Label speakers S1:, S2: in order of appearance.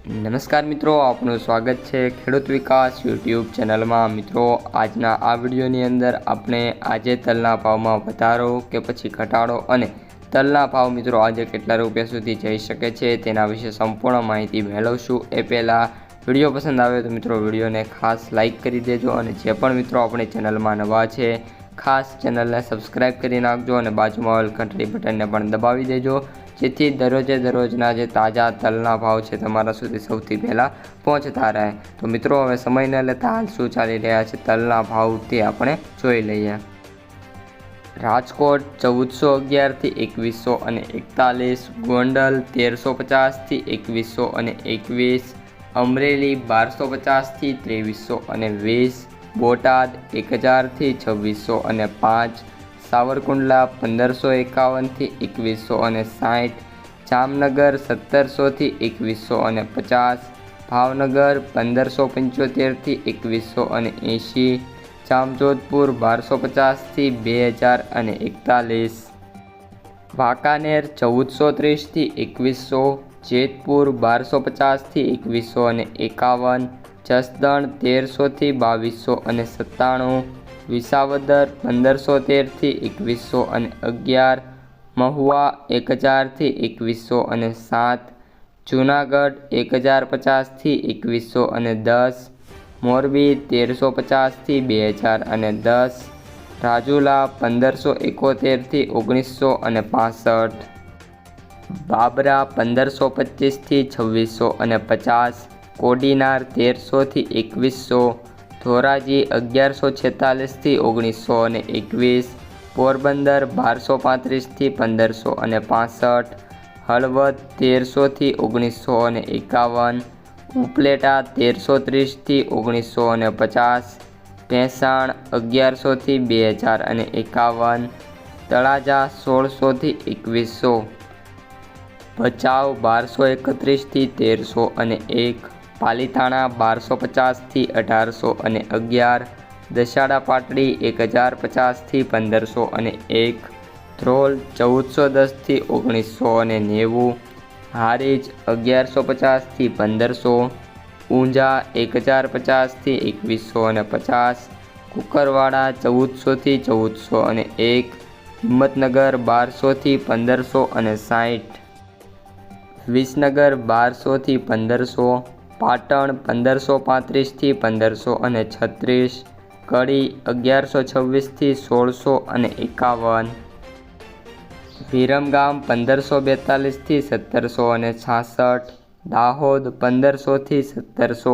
S1: નમસ્કાર મિત્રો, આપનું સ્વાગત છે ખેડૂત વિકાસ યુટ્યુબ ચેનલમાં। મિત્રો, આજના આ વિડીયોની અંદર આપણે આજે તલના ભાવમાં વધારો કે પછી ઘટાડો અને તલના ભાવ મિત્રો આજે કેટલા રૂપિયા સુધી જઈ શકે છે તેના વિશે સંપૂર્ણ માહિતી મેળવશું। એ પહેલાં વિડીયો પસંદ આવે તો મિત્રો વિડીયોને ખાસ લાઇક કરી દેજો અને જે પણ મિત્રો આપણી ચેનલમાં નવા છે ખાસ ચેનલને સબસ્ક્રાઈબ કરી નાખજો અને બાજુમાં આવેલ ઘંટડી બટનને પણ દબાવી દેજો, જેથી દરરોજના જે તાજા તલના ભાવ છે તમારા સુધી સૌથી પહેલાં પહોંચતા રહે। તો મિત્રો, હવે સમય ન લેતા હાલ શું ચાલી રહ્યા છે તલના ભાવ તે આપણે જોઈ લઈએ। રાજકોટ 1411 થી 2141, ગોંડલ 1350 થી 2121, અમરેલી 1250 થી 2320, બોટાદ 1000 થી 2605, સાવરકુંડલા 1551 થી 2160, જામનગર 1700 થી 2150, ભાવનગર 1575 થી 2180, જામજોધપુર 1250 થી 2041, વાંકાનેર 1430 થી 2100, જેતપુર 1250 થી 2151, જસદણ 1300 થી 2297, વિસાવદર 1513 થી 2111, મહુવા 1000 થી 2107, જૂનાગઢ 1050 થી 2110, મોરબી 1350 થી 2010, રાજુલા 1571 થી 1965, બાબરા 1525 થી 2650, કોડીનાર 1300 થી 2100, ધોરાજી 1146 થી 1921, પોરબંદર 1235 થી 1565, હળવદ 1300 થી 1951, ઉપલેટા 1330 થી 1950, ભેંસાણ 1100 થી 2051, તળાજા 1600 થી 2100, ભચાઉ 1231 થી 1301, પાલીતાણા 1250 થી 1811, દસાડા પાટડી 1050 થી 1501, ધ્રોલ 1410 થી 1990, હારીજ 1150 થી 1500, ઊંઝા 1050 થી 2150, કુકરવાડા 1400 થી 1401, હિંમતનગર 1200 થી 1560, વિસનગર 1200 થી 1500, પાટણ 1535 થી 1536, કડી 1126 થી 1651, વિરમગામ 1542 થી 1766, દાહોદ 1500 થી 1700,